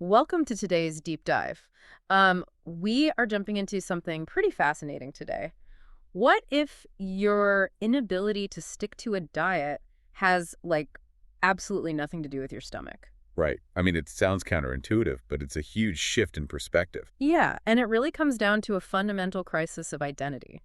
Welcome to today's deep dive. We are jumping into something pretty fascinating today. What if your inability to stick to a diet has, absolutely nothing to do with your stomach? Right. I mean, it sounds counterintuitive, but it's a huge shift in perspective. Yeah, and it really comes down to a fundamental crisis of identity.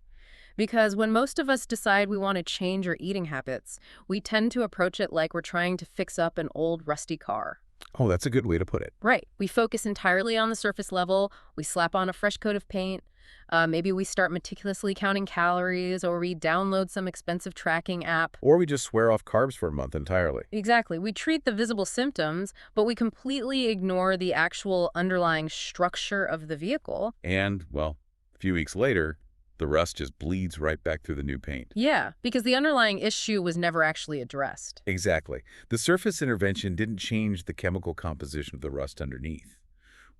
Because when most of us decide we want to change our eating habits, we tend to approach it like we're trying to fix up an old rusty car. Oh, that's a good way to put it. Right. We focus entirely on the surface level. We slap on a fresh coat of paint. Maybe we start meticulously counting calories, or we download some expensive tracking app. Or we just swear off carbs for a month entirely. Exactly. We treat the visible symptoms, but we completely ignore the actual underlying structure of the vehicle. And, well, a few weeks later, the rust just bleeds right back through the new paint. Yeah, because the underlying issue was never actually addressed. Exactly. The surface intervention didn't change the chemical composition of the rust underneath.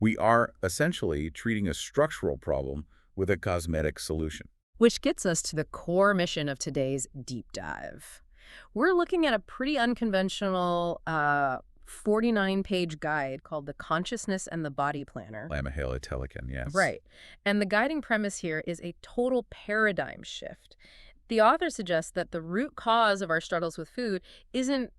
We are essentially treating a structural problem with a cosmetic solution. Which gets us to the core mission of today's deep dive. We're looking at a pretty unconventional 49-page guide called The Consciousness and the Body Planner. Lamahale-Telekin, yes. Right. And the guiding premise here is a total paradigm shift. The author suggests that the root cause of our struggles with food isn't,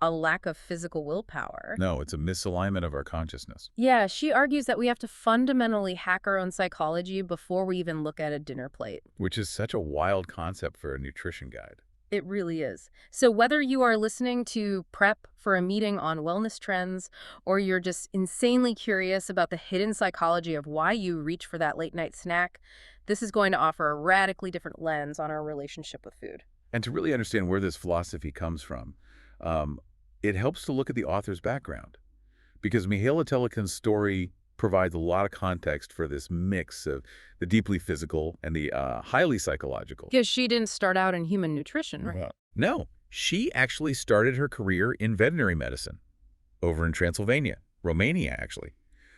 a lack of physical willpower. No, it's a misalignment of our consciousness. Yeah, she argues that we have to fundamentally hack our own psychology before we even look at a dinner plate. Which is such a wild concept for a nutrition guide. It really is. So whether you are listening to prep for a meeting on wellness trends, or you're just insanely curious about the hidden psychology of why you reach for that late night snack, this is going to offer a radically different lens on our relationship with food. And to really understand where this philosophy comes from, it helps to look at the author's background. Because Mihaela Telekin's story provides a lot of context for this mix of the deeply physical and the highly psychological. Because she didn't start out in human nutrition, right? No, she actually started her career in veterinary medicine over in Transylvania, Romania, actually,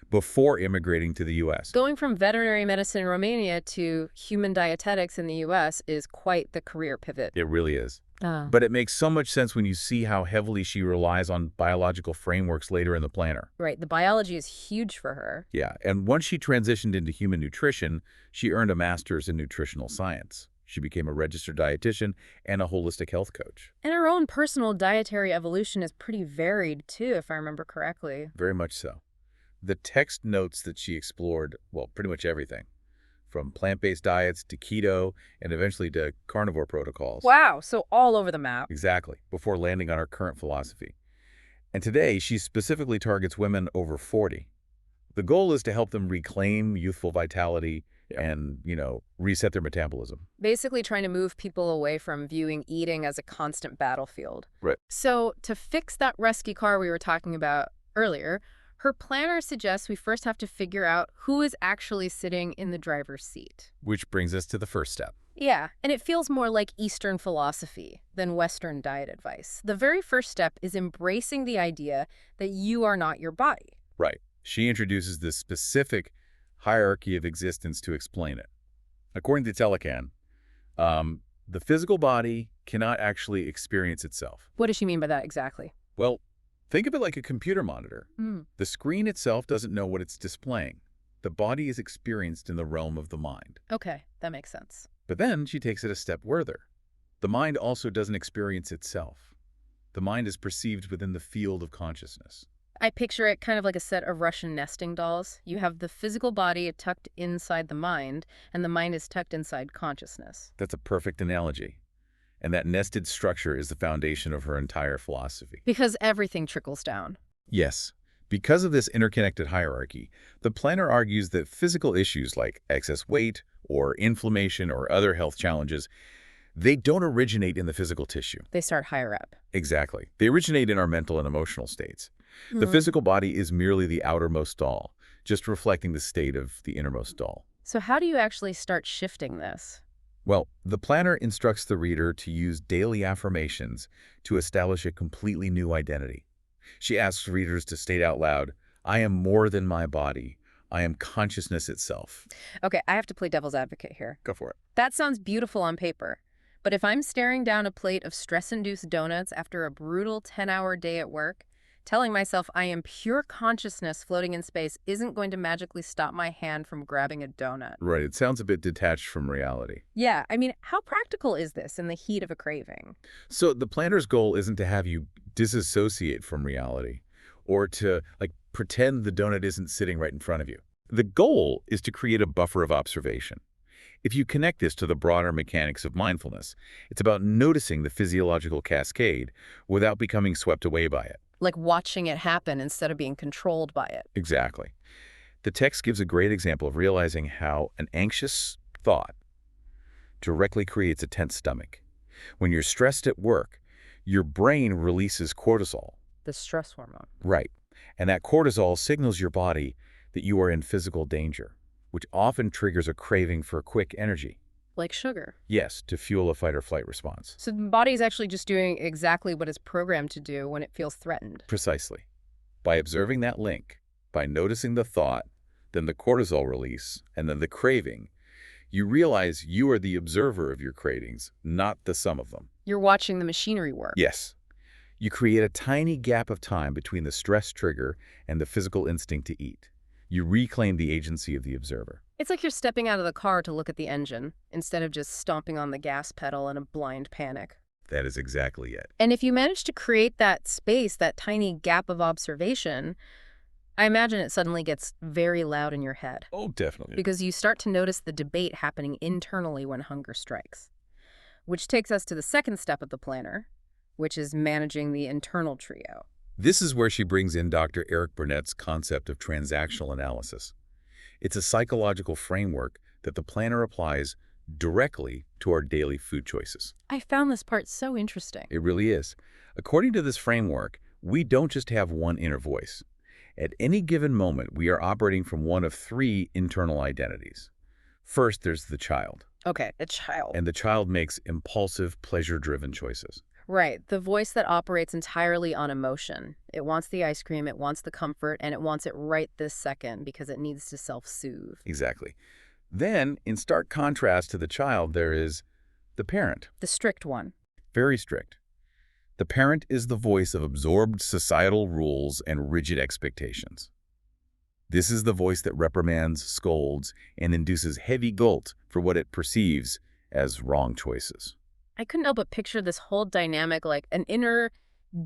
before immigrating to the U.S. Going from veterinary medicine in Romania to human dietetics in the U.S. is quite the career pivot. It really is. But it makes so much sense when you see how heavily she relies on biological frameworks later in the planner. Right. The biology is huge for her. Yeah, and once she transitioned into human nutrition, she earned a master's in nutritional science. She became a registered dietitian and a holistic health coach. And her own personal dietary evolution is pretty varied, too, if I remember correctly. Very much so. The text notes that she explored, well, pretty much everything, from plant-based diets to keto and eventually to carnivore protocols. Wow, so all over the map. Exactly, before landing on her current philosophy. And today, she specifically targets women over 40. The goal is to help them reclaim youthful vitality and, reset their metabolism. Basically trying to move people away from viewing eating as a constant battlefield. Right. So to fix that rescue car we were talking about earlier, her planner suggests we first have to figure out who is actually sitting in the driver's seat. Which brings us to the first step. Yeah, and it feels more like Eastern philosophy than Western diet advice. The very first step is embracing the idea that you are not your body. Right. She introduces this specific hierarchy of existence to explain it. According to Telekan, the physical body cannot actually experience itself. What does she mean by that exactly? Well, think of it like a computer monitor. The screen itself doesn't know what it's displaying. The body is experienced in the realm of the mind. Okay, that makes sense. But then she takes it a step further. The mind also doesn't experience itself. The mind is perceived within the field of consciousness. I picture it kind of like a set of Russian nesting dolls. You have the physical body tucked inside the mind, and the mind is tucked inside consciousness. That's a perfect analogy. And that nested structure is the foundation of her entire philosophy. Because everything trickles down. Yes. Because of this interconnected hierarchy, the planner argues that physical issues like excess weight or inflammation or other health challenges, they don't originate in the physical tissue. They start higher up. Exactly. They originate in our mental and emotional states. The physical body is merely the outermost doll, just reflecting the state of the innermost doll. So how do you actually start shifting this? Well, the planner instructs the reader to use daily affirmations to establish a completely new identity. She asks readers to state out loud, "I am more than my body. I am consciousness itself." Okay, I have to play devil's advocate here. Go for it. That sounds beautiful on paper. But if I'm staring down a plate of stress-induced donuts after a brutal 10-hour day at work, Telling myself I am pure consciousness floating in space isn't going to magically stop my hand from grabbing a donut. Right, it sounds a bit detached from reality. Yeah, I mean, how practical is this in the heat of a craving? So the planner's goal isn't to have you disassociate from reality or to, like, pretend the donut isn't sitting right in front of you. The goal is to create a buffer of observation. If you connect this to the broader mechanics of mindfulness, it's about noticing the physiological cascade without becoming swept away by it. Like watching it happen instead of being controlled by it. Exactly. The text gives a great example of realizing how an anxious thought directly creates a tense stomach. When you're stressed at work, your brain releases cortisol. The stress hormone. Right. And that cortisol signals your body that you are in physical danger, which often triggers a craving for quick energy. Like sugar. Yes, to fuel a fight or flight response. So the body's actually just doing exactly what it's programmed to do when it feels threatened. Precisely. By observing that link, by noticing the thought, then the cortisol release, and then the craving, you realize you are the observer of your cravings, not the sum of them. You're watching the machinery work. Yes. You create a tiny gap of time between the stress trigger and the physical instinct to eat. You reclaim the agency of the observer. It's like you're stepping out of the car to look at the engine, instead of just stomping on the gas pedal in a blind panic. That is exactly it. And if you manage to create that space, that tiny gap of observation, I imagine it suddenly gets very loud in your head. Oh, definitely. Because you start to notice the debate happening internally when hunger strikes. Which takes us to the second step of the planner, which is managing the internal trio. This is where she brings in Dr. Eric Burnett's concept of transactional analysis. It's a psychological framework that the planner applies directly to our daily food choices. I found this part so interesting. It really is. According to this framework, we don't just have one inner voice. At any given moment, we are operating from one of three internal identities. First, there's the child. Okay, the child. And the child makes impulsive, pleasure-driven choices. Right, the voice that operates entirely on emotion. It wants the ice cream, it wants the comfort, and it wants it right this second because it needs to self-soothe. Exactly. Then, in stark contrast to the child, there is the parent. The strict one. Very strict. The parent is the voice of absorbed societal rules and rigid expectations. This is the voice that reprimands, scolds, and induces heavy guilt for what it perceives as wrong choices. I couldn't help but picture this whole dynamic like an inner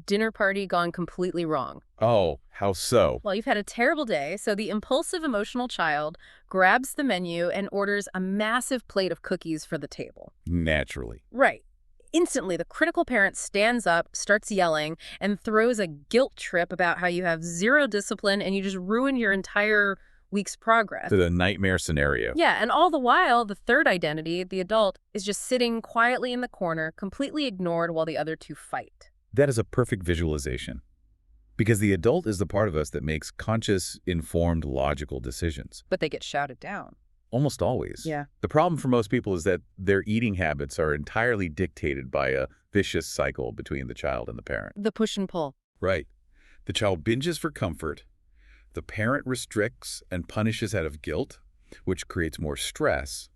dinner party gone completely wrong. Oh, how so? Well, you've had a terrible day, so the impulsive emotional child grabs the menu and orders a massive plate of cookies for the table. Naturally. Right. Instantly, the critical parent stands up, starts yelling, and throws a guilt trip about how you have zero discipline and you just ruined your entire week's progress. To the nightmare scenario. Yeah, and all the while, the third identity, the adult, is just sitting quietly in the corner, completely ignored while the other two fight. That is a perfect visualization. Because the adult is the part of us that makes conscious, informed, logical decisions. But they get shouted down. Almost always. Yeah. The problem for most people is that their eating habits are entirely dictated by a vicious cycle between the child and the parent. The push and pull. Right. The child binges for comfort. The parent restricts and punishes out of guilt, which creates more stress,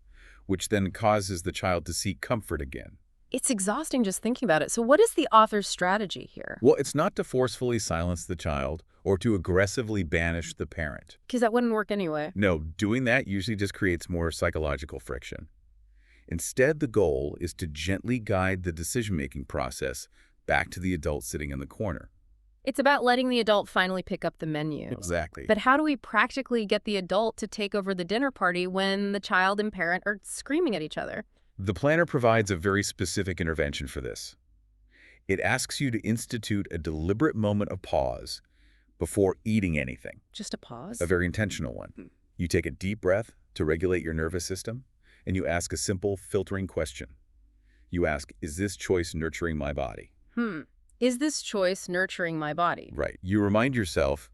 which then causes the child to seek comfort again. It's exhausting just thinking about it. So what is the author's strategy here? Well, it's not to forcefully silence the child or to aggressively banish the parent. Because that wouldn't work anyway. No, doing that usually just creates more psychological friction. Instead, the goal is to gently guide the decision-making process back to the adult sitting in the corner. It's about letting the adult finally pick up the menu. Exactly. But how do we practically get the adult to take over the dinner party when the child and parent are screaming at each other? The planner provides a very specific intervention for this. It asks you to institute a deliberate moment of pause before eating anything. Just a pause? A very intentional one. You take a deep breath to regulate your nervous system, and you ask a simple filtering question. You ask, is this choice nurturing my body? Is this choice nurturing my body? Right. You remind yourself,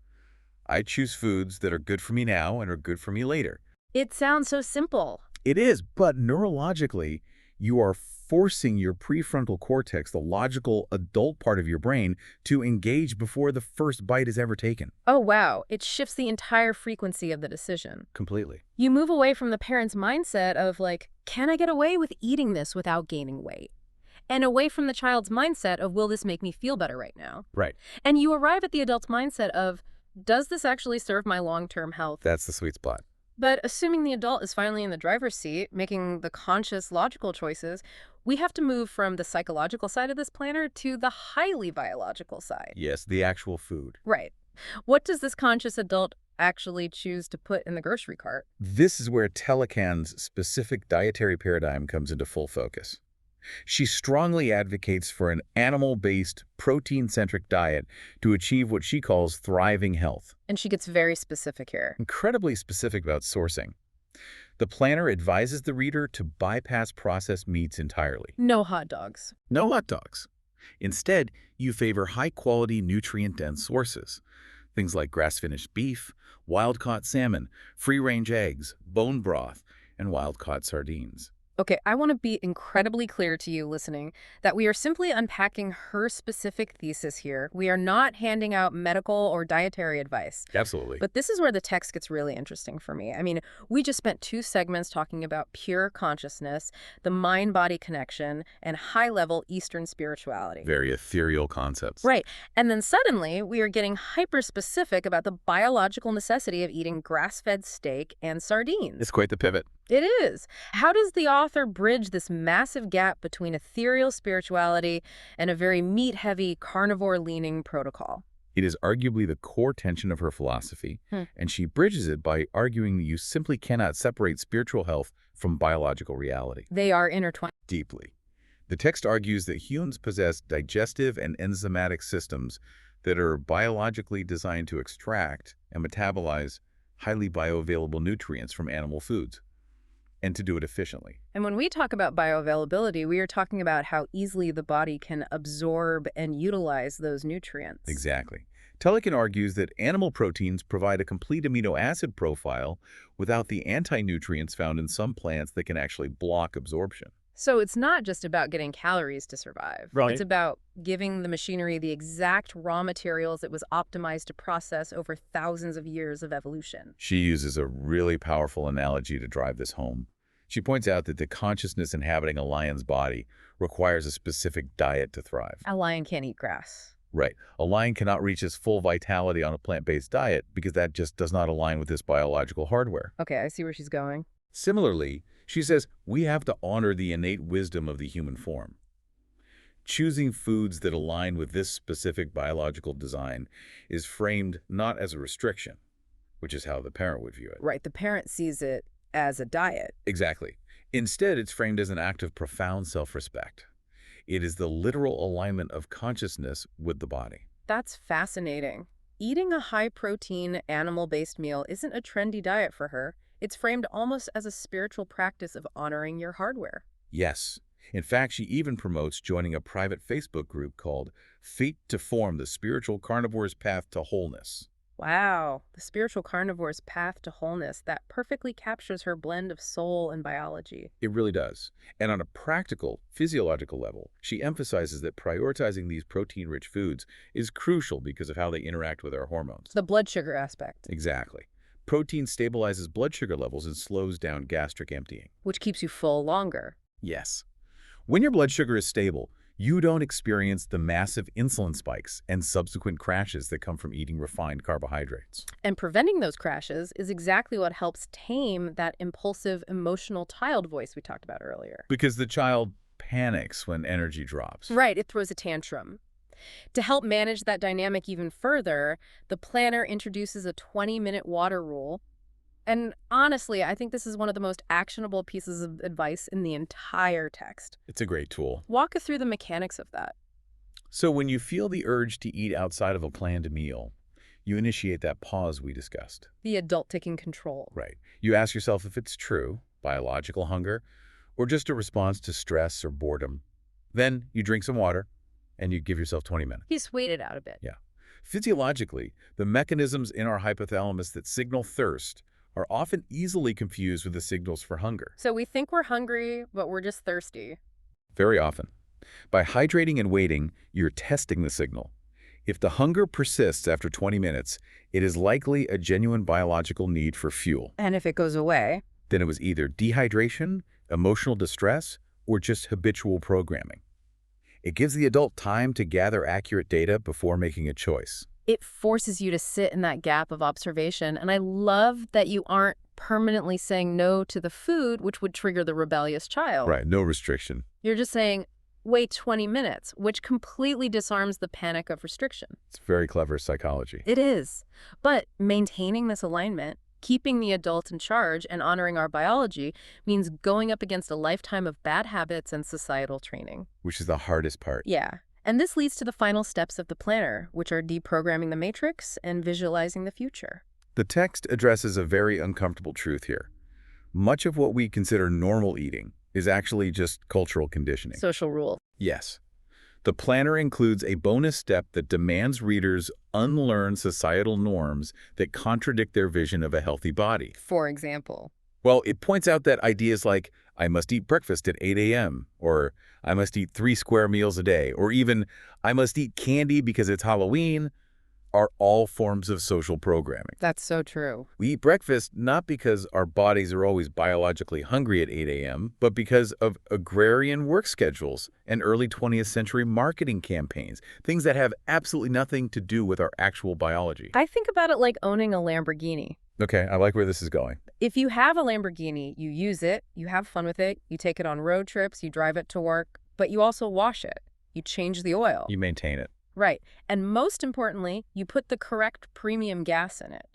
I choose foods that are good for me now and are good for me later. It sounds so simple. It is, but neurologically, you are forcing your prefrontal cortex, the logical adult part of your brain, to engage before the first bite is ever taken. Oh, wow. It shifts the entire frequency of the decision. Completely. You move away from the parent's mindset of like, can I get away with eating this without gaining weight? and away from the child's mindset of, will this make me feel better right now? Right. And you arrive at the adult's mindset of, does this actually serve my long-term health? That's the sweet spot. But assuming the adult is finally in the driver's seat, making the conscious, logical choices, we have to move from the psychological side of this planner to the highly biological side. Yes, the actual food. Right. What does this conscious adult actually choose to put in the grocery cart? This is where Telecan's specific dietary paradigm comes into full focus. She strongly advocates for an animal-based, protein-centric diet to achieve what she calls thriving health. And she gets very specific here. Incredibly specific about sourcing. The planner advises the reader to bypass processed meats entirely. No hot dogs. No hot dogs. Instead, you favor high-quality, nutrient-dense sources. Things like grass-finished beef, wild-caught salmon, free-range eggs, bone broth, and wild-caught sardines. Okay, I want to be incredibly clear to you listening that we are simply unpacking her specific thesis here. We are not handing out medical or dietary advice. Absolutely. But this is where the text gets really interesting for me. I mean, we just spent 2 segments talking about pure consciousness, the mind-body connection, and high-level Eastern spirituality. Very ethereal concepts. Right. And then suddenly, we are getting hyper-specific about the biological necessity of eating grass-fed steak and sardines. It's quite the pivot. It is. How does the author bridge this massive gap between ethereal spirituality and a very meat-heavy, carnivore-leaning protocol? It is arguably the core tension of her philosophy, and she bridges it by arguing that you simply cannot separate spiritual health from biological reality. They are intertwined. Deeply. The text argues that humans possess digestive and enzymatic systems that are biologically designed to extract and metabolize highly bioavailable nutrients from animal foods, and to do it efficiently. And when we talk about bioavailability, we are talking about how easily the body can absorb and utilize those nutrients. Exactly. Telecan argues that animal proteins provide a complete amino acid profile without the anti-nutrients found in some plants that can actually block absorption. So it's not just about getting calories to survive. Right. It's about giving the machinery the exact raw materials it was optimized to process over thousands of years of evolution. She uses a really powerful analogy to drive this home. She points out that the consciousness inhabiting a lion's body requires a specific diet to thrive. A lion can't eat grass. Right. A lion cannot reach its full vitality on a plant-based diet because that just does not align with this biological hardware. Okay, I see where she's going. Similarly, she says we have to honor the innate wisdom of the human form. Choosing foods that align with this specific biological design is framed not as a restriction, which is how the parent would view it. Right, the parent sees it as a diet. Exactly. Instead, it's framed as an act of profound self-respect. It is the literal alignment of consciousness with the body. That's fascinating. Eating a high-protein, animal-based meal isn't a trendy diet for her. It's framed almost as a spiritual practice of honoring your hardware. Yes. In fact, she even promotes joining a private Facebook group called Feet to Form, the Spiritual Carnivore's Path to Wholeness. Wow, the spiritual carnivore's path to wholeness, that perfectly captures her blend of soul and biology. It really does. And on a practical, physiological level, she emphasizes that prioritizing these protein-rich foods is crucial because of how they interact with our hormones. The blood sugar aspect. Exactly. Protein stabilizes blood sugar levels and slows down gastric emptying. Which keeps you full longer. Yes. When your blood sugar is stable, you don't experience the massive insulin spikes and subsequent crashes that come from eating refined carbohydrates. And preventing those crashes is exactly what helps tame that impulsive, emotional child voice we talked about earlier. Because the child panics when energy drops. Right, it throws a tantrum. To help manage that dynamic even further, the planner introduces a 20-minute water rule. And honestly, I think this is one of the most actionable pieces of advice in the entire text. It's a great tool. Walk us through the mechanics of that. So when you feel the urge to eat outside of a planned meal, you initiate that pause we discussed. The adult taking control. Right. You ask yourself if it's true, biological hunger, or just a response to stress or boredom. Then you drink some water, and you give yourself 20 minutes. He's waited out a bit. Yeah. Physiologically, the mechanisms in our hypothalamus that signal thirst are often easily confused with the signals for hunger. So we think we're hungry, but we're just thirsty. Very often. By hydrating and waiting, you're testing the signal. If the hunger persists after 20 minutes, it is likely a genuine biological need for fuel. And if it goes away? Then it was either dehydration, emotional distress, or just habitual programming. It gives the adult time to gather accurate data before making a choice. It forces you to sit in that gap of observation, and I love that you aren't permanently saying no to the food, which would trigger the rebellious child. Right, no restriction. You're just saying, wait 20 minutes, which completely disarms the panic of restriction. It's very clever psychology. It is. But maintaining this alignment, keeping the adult in charge, and honoring our biology means going up against a lifetime of bad habits and societal training. Which is the hardest part. Yeah. And this leads to the final steps of the planner, which are deprogramming the matrix and visualizing the future. The text addresses a very uncomfortable truth here. Much of what we consider normal eating is actually just cultural conditioning. Social rule. Yes. The planner includes a bonus step that demands readers unlearn societal norms that contradict their vision of a healthy body. For example. Well, it points out that ideas like, I must eat breakfast at 8 a.m., or I must eat 3 square meals a day, or even I must eat candy because it's Halloween, are all forms of social programming. That's so true. We eat breakfast not because our bodies are always biologically hungry at 8 a.m., but because of agrarian work schedules and early 20th century marketing campaigns, things that have absolutely nothing to do with our actual biology. I think about it like owning a Lamborghini. Okay, I like where this is going. If you have a Lamborghini, you use it, you have fun with it, you take it on road trips, you drive it to work, but you also wash it. You change the oil. You maintain it. Right. And most importantly, you put the correct premium gas in it.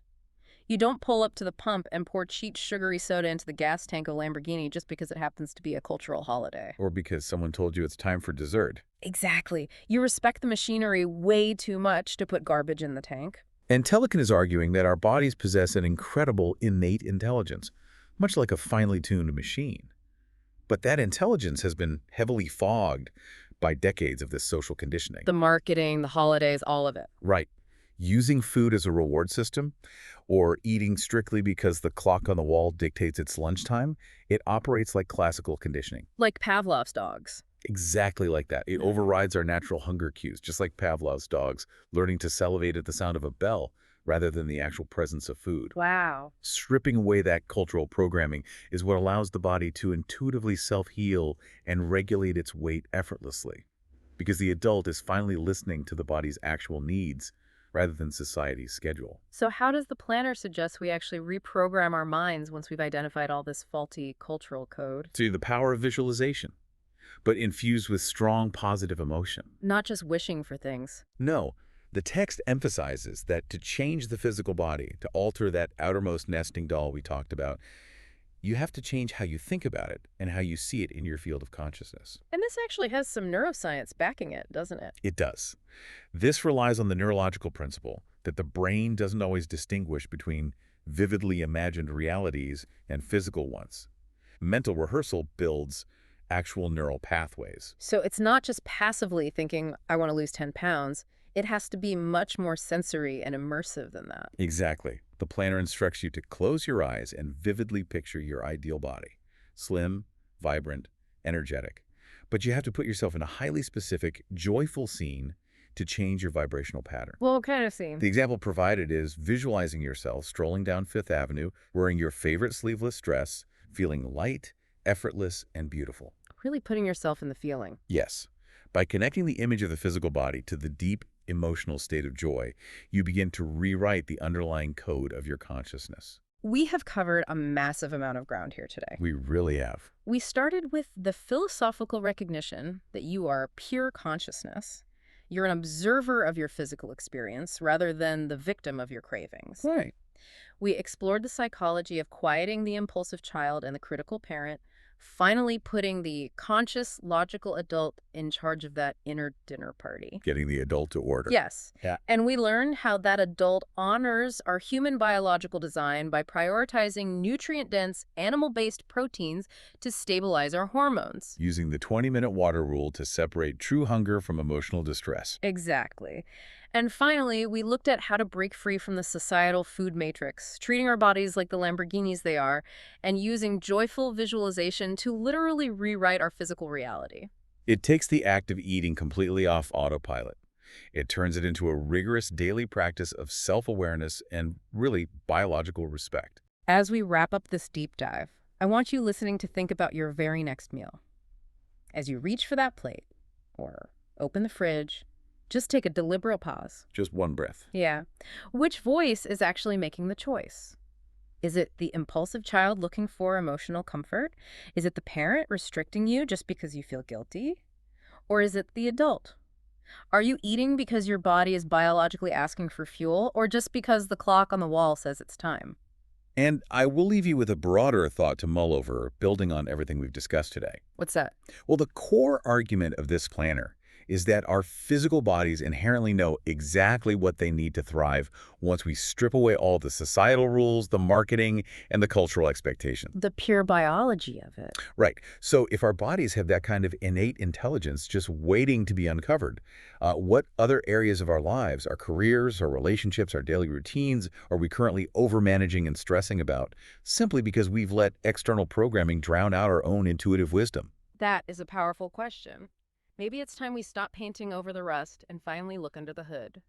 You don't pull up to the pump and pour cheap sugary soda into the gas tank of a Lamborghini just because it happens to be a cultural holiday. Or because someone told you it's time for dessert. Exactly. You respect the machinery way too much to put garbage in the tank. And Telekin is arguing that our bodies possess an incredible innate intelligence, much like a finely tuned machine. But that intelligence has been heavily fogged by decades of this social conditioning. The marketing, the holidays, all of it. Right. Using food as a reward system, or eating strictly because the clock on the wall dictates it's lunchtime, it operates like classical conditioning. Like Pavlov's dogs. Exactly like that. It overrides our natural hunger cues, just like Pavlov's dogs, learning to salivate at the sound of a bell rather than the actual presence of food. Wow. Stripping away that cultural programming is what allows the body to intuitively self-heal and regulate its weight effortlessly, because the adult is finally listening to the body's actual needs rather than society's schedule. So how does the planner suggest we actually reprogram our minds once we've identified all this faulty cultural code? To the power of visualization, but infused with strong positive emotion. Not just wishing for things. No, the text emphasizes that to change the physical body, to alter that outermost nesting doll we talked about, you have to change how you think about it and how you see it in your field of consciousness. And this actually has some neuroscience backing it, doesn't it? It does. This relies on the neurological principle that the brain doesn't always distinguish between vividly imagined realities and physical ones. Mental rehearsal builds actual neural pathways. So it's not just passively thinking, I want to lose 10 pounds. It has to be much more sensory and immersive than that. Exactly. The planner instructs you to close your eyes and vividly picture your ideal body. Slim, vibrant, energetic. But you have to put yourself in a highly specific, joyful scene to change your vibrational pattern. Well, what kind of scene? The example provided is visualizing yourself strolling down Fifth Avenue, wearing your favorite sleeveless dress, feeling light, effortless, and beautiful. Really putting yourself in the feeling. Yes. By connecting the image of the physical body to the deep emotional state of joy, you begin to rewrite the underlying code of your consciousness. We have covered a massive amount of ground here today. We really have. We started with the philosophical recognition that you are pure consciousness. You're an observer of your physical experience rather than the victim of your cravings. Right. We explored the psychology of quieting the impulsive child and the critical parent, finally putting the conscious, logical adult in charge of that inner dinner party. Getting the adult to order. Yes. Yeah. And we learned how that adult honors our human biological design by prioritizing nutrient-dense, animal-based proteins to stabilize our hormones. Using the 20-minute water rule to separate true hunger from emotional distress. Exactly. And finally, we looked at how to break free from the societal food matrix, treating our bodies like the Lamborghinis they are, and using joyful visualization to literally rewrite our physical reality. It takes the act of eating completely off autopilot. It turns it into a rigorous daily practice of self-awareness and, really, biological respect. As we wrap up this deep dive, I want you listening to think about your very next meal. As you reach for that plate, or Open the fridge. Just take a deliberate pause. Just one breath. Yeah. Which voice is actually making the choice? Is it the impulsive child looking for emotional comfort? Is it the parent restricting you just because you feel guilty? Or is it the adult? Are you eating because your body is biologically asking for fuel, or just because the clock on the wall says it's time? And I will leave you with a broader thought to mull over, building on everything we've discussed today. What's that? Well, the core argument of this planner is that our physical bodies inherently know exactly what they need to thrive once we strip away all the societal rules, the marketing, and the cultural expectations. The pure biology of it. Right. So if our bodies have that kind of innate intelligence just waiting to be uncovered, what other areas of our lives, our careers, our relationships, our daily routines, are we currently overmanaging and stressing about simply because we've let external programming drown out our own intuitive wisdom? That is a powerful question. Maybe it's time we stop painting over the rust and finally look under the hood.